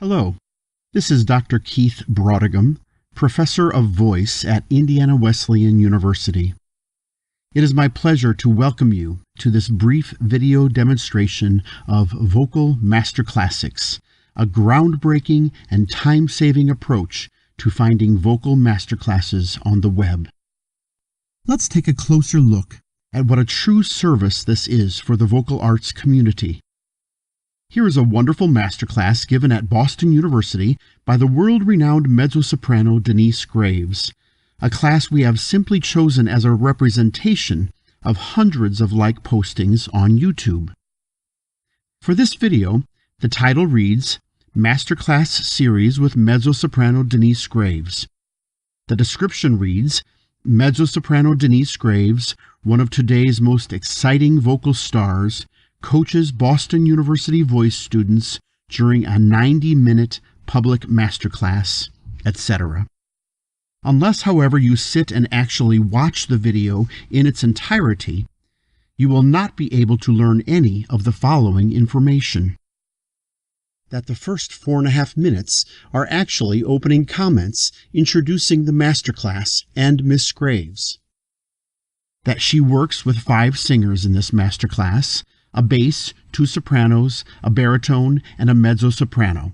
Hello, this is Dr. Keith Brodigam, Professor of Voice at Indiana Wesleyan University. It is my pleasure to welcome you to this brief video demonstration of Vocal Masterclassics, a groundbreaking and time-saving approach to finding vocal masterclasses on the web. Let's take a closer look at what a true service this is for the vocal arts community. Here is a wonderful masterclass given at Boston University by the world-renowned mezzo-soprano Denise Graves, a class we have simply chosen as a representation of hundreds of like postings on YouTube. For this video, the title reads, Masterclass Series with Mezzo-Soprano Denise Graves. The description reads, Mezzo-soprano Denise Graves, one of today's most exciting vocal stars, coaches Boston University voice students during a 90-minute public masterclass, etc. Unless, however, you sit and actually watch the video in its entirety, you will not be able to learn any of the following information. That the first 4.5 minutes are actually opening comments introducing the masterclass and Miss Graves. That she works with 5 singers in this masterclass, a bass, 2 sopranos, a baritone, and a mezzo-soprano.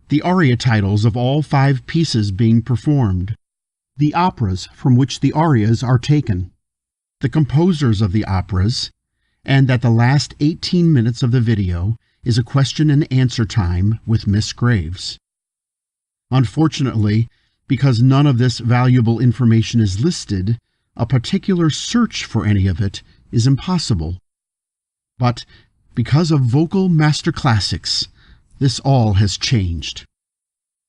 The aria titles of all 5 pieces being performed, the operas from which the arias are taken, the composers of the operas, and that the last 18 minutes of the video is a question and answer time with Miss Graves. Unfortunately, because none of this valuable information is listed, a particular search for any of it is impossible. But because of Vocal Masterclassics, this all has changed.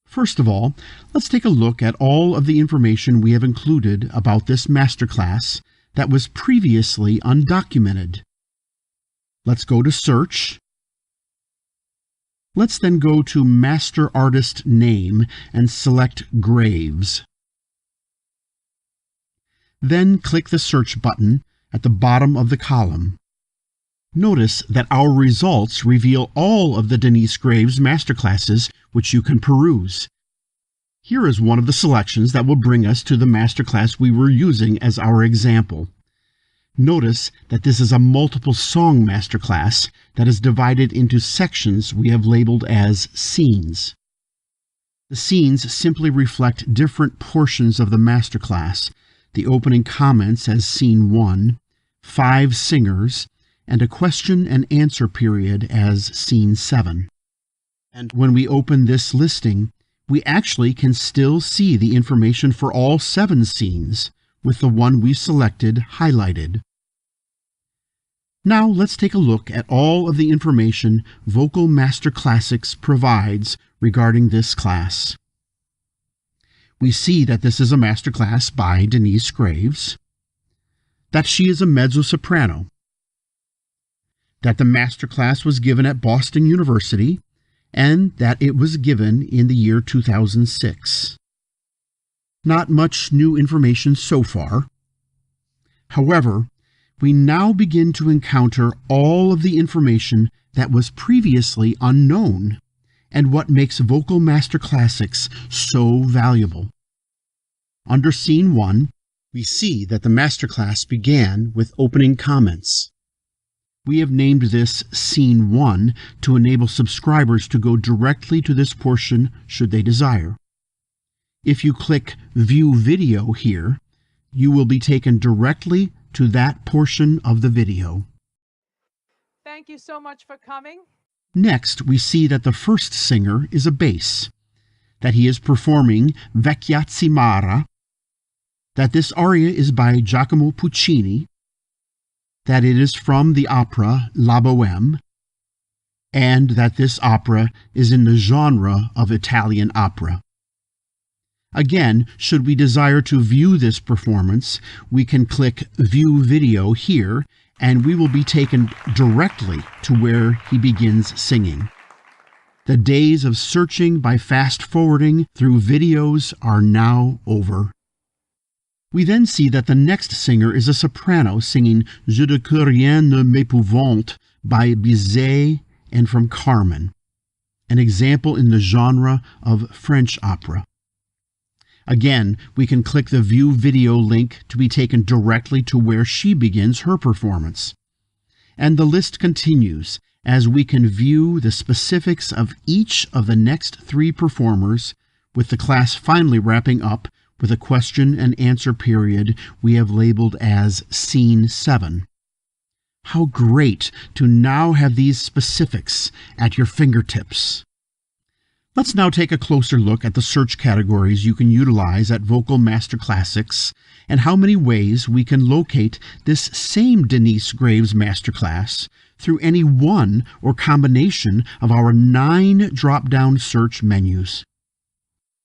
First of all, let's take a look at all of the information we have included about this masterclass that was previously undocumented. Let's go to Search. Let's then go to Master Artist Name and select Graves. Then click the Search button at the bottom of the column. Notice that our results reveal all of the Denise Graves masterclasses which you can peruse. Here is one of the selections that will bring us to the masterclass we were using as our example. Notice that this is a multiple song masterclass that is divided into sections we have labeled as scenes. The scenes simply reflect different portions of the masterclass, the opening comments as Scene 1, 5 singers, and a question and answer period as Scene 7. And when we open this listing, we actually can still see the information for all 7 scenes, with the one we selected highlighted. Now let's take a look at all of the information Vocal Masterclassics provides regarding this class. We see that this is a masterclass by Denise Graves, that she is a mezzo-soprano, that the masterclass was given at Boston University, and that it was given in the year 2006. Not much new information so far. However, we now begin to encounter all of the information that was previously unknown, and what makes Vocal Masterclassics so valuable. Under Scene 1, we see that the masterclass began with opening comments. We have named this Scene 1 to enable subscribers to go directly to this portion should they desire. If you click View Video here, you will be taken directly to that portion of the video. Thank you so much for coming. Next, we see that the first singer is a bass, that he is performing Vecchiazzi Mara, that this aria is by Giacomo Puccini, that it is from the opera La Bohème, and that this opera is in the genre of Italian opera. Again, should we desire to view this performance, we can click View Video here, and we will be taken directly to where he begins singing. The days of searching by fast-forwarding through videos are now over. We then see that the next singer is a soprano singing Je de que rien ne m'épouvante by Bizet and from Carmen. an example in the genre of French opera. Again, we can click the View Video link to be taken directly to where she begins her performance. And the list continues as we can view the specifics of each of the next 3 performers, with the class finally wrapping up with a question and answer period we have labeled as Scene 7. How great to now have these specifics at your fingertips! Let's now take a closer look at the search categories you can utilize at Vocal Master Classics and how many ways we can locate this same Denise Graves Masterclass through any one or combination of our 9 drop-down search menus.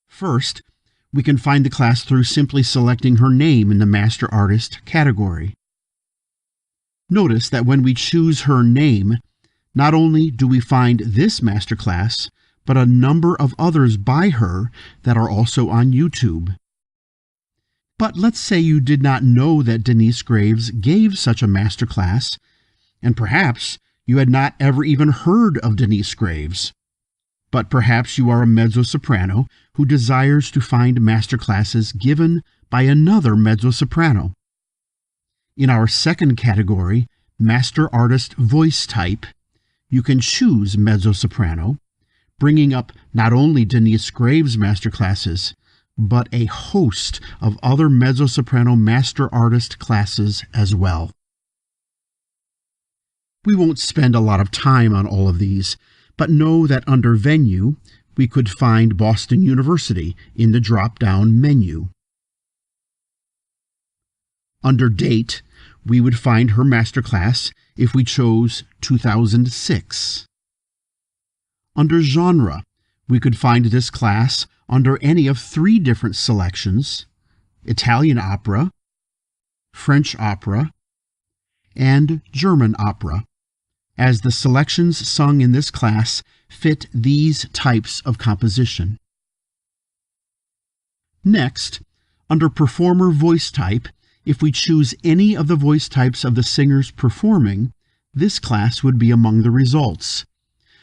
First, we can find the class through simply selecting her name in the Master Artist category. Notice that when we choose her name, not only do we find this masterclass, but a number of others by her that are also on YouTube. But let's say you did not know that Denise Graves gave such a masterclass, and perhaps you had not ever even heard of Denise Graves. But perhaps you are a mezzo-soprano who desires to find masterclasses given by another mezzo-soprano. In our second category, Master Artist Voice Type, you can choose mezzo-soprano, bringing up not only Denise Graves masterclasses, but a host of other mezzo-soprano master artist classes as well. We won't spend a lot of time on all of these, but know that under Venue, we could find Boston University in the drop-down menu. Under Date, we would find her masterclass if we chose 2006. Under Genre, we could find this class under any of 3 different selections: Italian opera, French opera, and German opera, as the selections sung in this class fit these types of composition. Next, under Performer Voice Type, if we choose any of the voice types of the singers performing, this class would be among the results.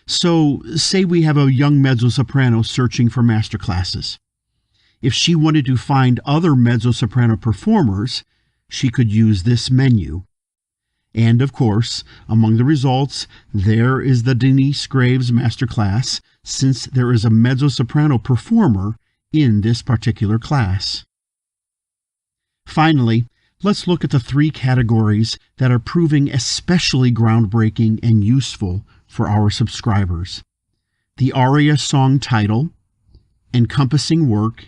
So, say we have a young mezzo-soprano searching for masterclasses. If she wanted to find other mezzo-soprano performers, she could use this menu. And, of course, among the results, there is the Denise Graves masterclass, since there is a mezzo-soprano performer in this particular class. Finally, let's look at the 3 categories that are proving especially groundbreaking and useful for our subscribers: the aria song title, encompassing work,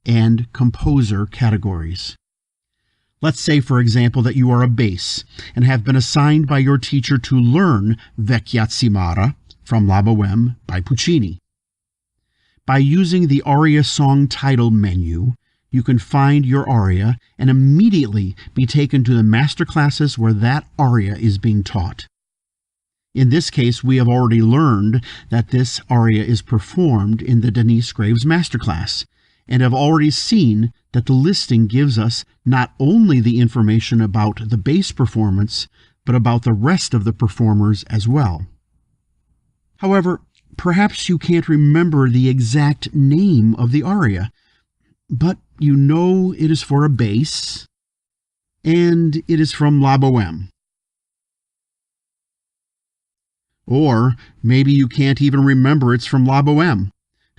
and composer categories. Let's say, for example, that you are a bass and have been assigned by your teacher to learn Vecchiazzimara from La Bohème by Puccini. By using the aria song title menu, you can find your aria and immediately be taken to the masterclasses where that aria is being taught. In this case, we have already learned that this aria is performed in the Denise Graves masterclass, and have already seen that the listing gives us not only the information about the bass performance, but about the rest of the performers as well. However, perhaps you can't remember the exact name of the aria, but you know it is for a bass, and it is from La Bohème. Or maybe you can't even remember it's from La Bohème.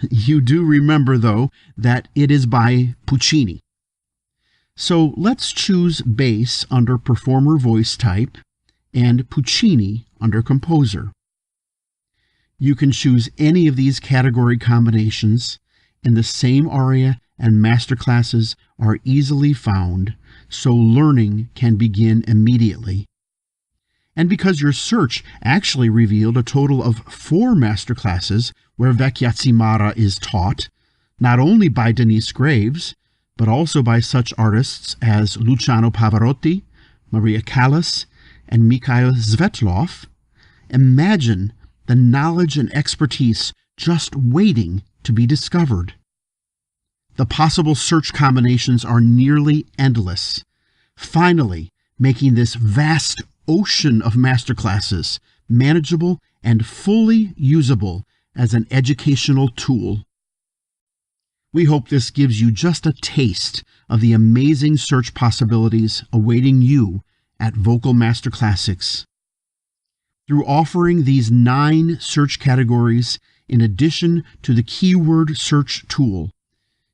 You do remember, though, that it is by Puccini. So let's choose bass under Performer Voice Type and Puccini under Composer. You can choose any of these category combinations, and the same aria and masterclasses are easily found, so learning can begin immediately. And because your search actually revealed a total of 4 masterclasses where Vecchiazzimara is taught, not only by Denise Graves, but also by such artists as Luciano Pavarotti, Maria Callas, and Mikhail Svetlov, imagine the knowledge and expertise just waiting to be discovered. The possible search combinations are nearly endless, finally making this vast ocean of masterclasses manageable and fully usable as an educational tool. We hope this gives you just a taste of the amazing search possibilities awaiting you at Vocal Masterclass. Through offering these 9 search categories in addition to the keyword search tool,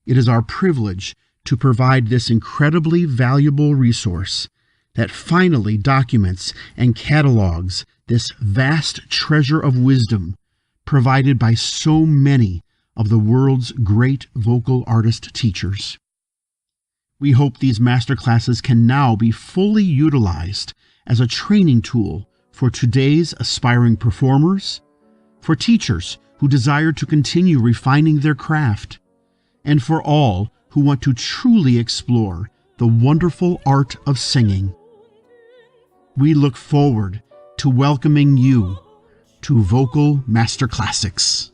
it is our privilege to provide this incredibly valuable resource that finally documents and catalogs this vast treasure of wisdom provided by so many of the world's great vocal artist teachers. We hope these masterclasses can now be fully utilized as a training tool for today's aspiring performers, for teachers who desire to continue refining their craft, and for all who want to truly explore the wonderful art of singing. We look forward to welcoming you to Vocal Masterclass.